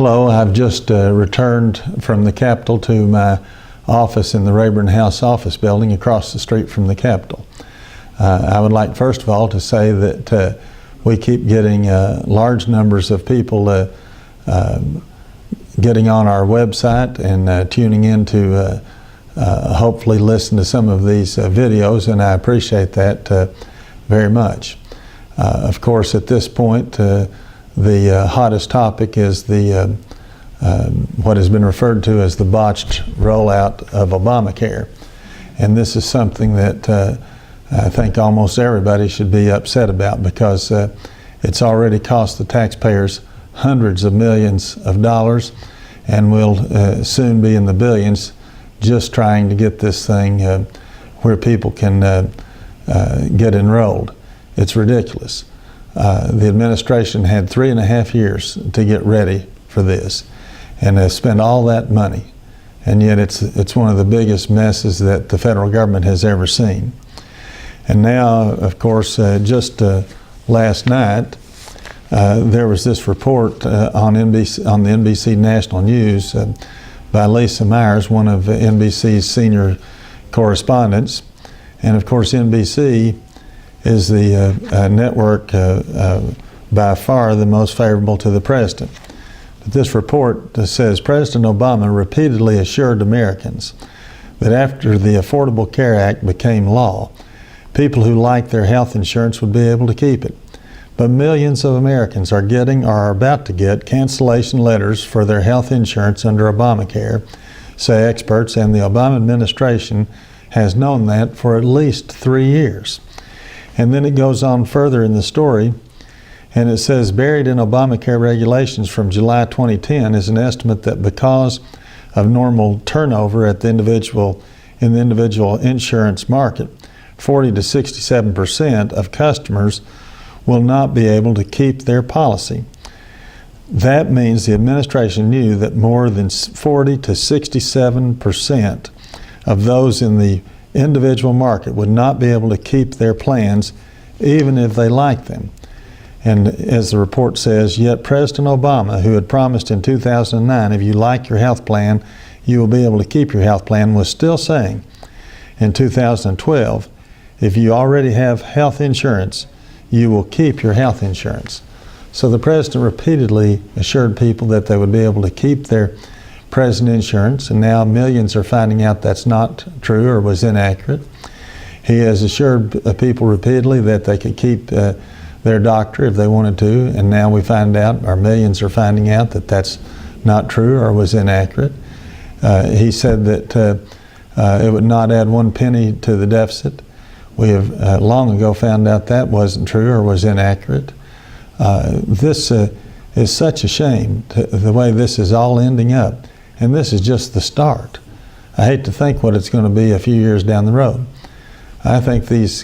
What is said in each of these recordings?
Hello, I've just returned from the Capitol to my office in the Rayburn House office building across the street from the Capitol. I would like first of all to say that we keep getting large numbers of people getting on our website and tuning in to hopefully listen to some of these videos, and I appreciate that very much. Of course, at this point, the hottest topic is the what has been referred to as the botched rollout of Obamacare. And this is something that I think almost everybody should be upset about, because it's already cost the taxpayers hundreds of millions of dollars and will soon be in the billions just trying to get this thing where people can get enrolled. It's ridiculous. The administration had 3.5 years to get ready for this, and they spent all that money, and yet it's one of the biggest messes that the federal government has ever seen. And now, of course, just last night, there was this report on the NBC National News by Lisa Myers, one of NBC's senior correspondents. And of course, NBC is the network by far the most favorable to the president. But this report says President Obama repeatedly assured Americans that after the Affordable Care Act became law, people who liked their health insurance would be able to keep it. But millions of Americans are getting or are about to get cancellation letters for their health insurance under Obamacare, say experts, and the Obama administration has known that for at least 3 years. And then it goes on further in the story, and it says, buried in Obamacare regulations from July 2010 is an estimate that because of normal turnover at the individual insurance market, 40 to 67% of customers will not be able to keep their policy. That means the administration knew that more than 40 to 67% of those in the individual market would not be able to keep their plans even if they liked them. And as the report says, yet President Obama, who had promised in 2009, if you like your health plan, you will be able to keep your health plan, was still saying in 2012, if you already have health insurance, you will keep your health insurance. So the president repeatedly assured people that they would be able to keep their present insurance, and now millions are finding out that's not true or was inaccurate. He has assured people repeatedly that they could keep their doctor if they wanted to, and now we find out, or millions are finding out, that that's not true or was inaccurate. He said that it would not add 1 penny to the deficit. We have long ago found out that wasn't true or was inaccurate. This is such a shame, the way this is all ending up. And this is just the start. I hate to think what it's going to be a few years down the road. I think these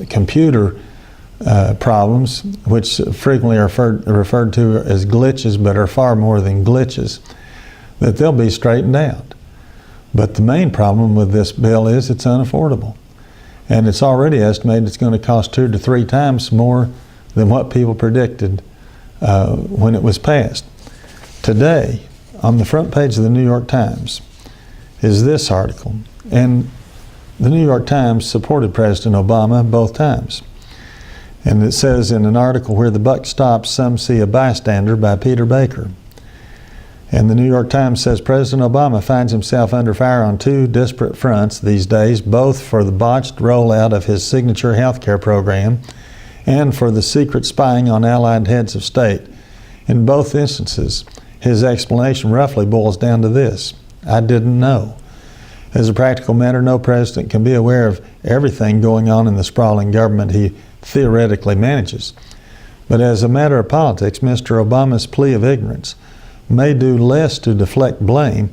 computer problems, which frequently are referred to as glitches, but are far more than glitches, that they'll be straightened out. But the main problem with this bill is it's unaffordable. And it's already estimated it's going to cost 2 to 3 times more than what people predicted when it was passed. Today, on the front page of the New York Times, is this article. And the New York Times supported President Obama both times. And it says in an article, "Where the buck stops, some see a bystander," by Peter Baker. And the New York Times says President Obama finds himself under fire on 2 disparate fronts these days, both for the botched rollout of his signature health care program and for the secret spying on allied heads of state. In both instances, his explanation roughly boils down to this: I didn't know. As a practical matter, no president can be aware of everything going on in the sprawling government he theoretically manages. But as a matter of politics, Mr. Obama's plea of ignorance may do less to deflect blame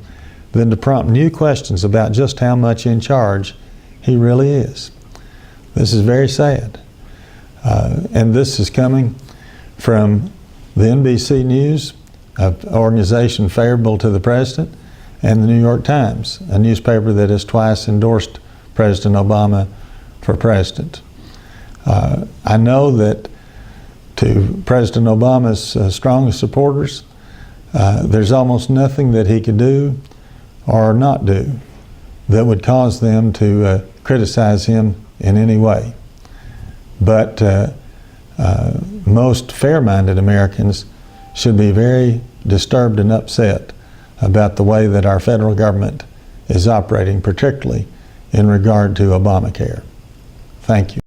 than to prompt new questions about just how much in charge he really is. This is very sad. And this is coming from the NBC News, an organization favorable to the president, and the New York Times, a newspaper that has twice endorsed President Obama for president. I know that to President Obama's strongest supporters, there's almost nothing that he could do or not do that would cause them to criticize him in any way. But most fair-minded Americans should be very disturbed and upset about the way that our federal government is operating, particularly in regard to Obamacare. Thank you.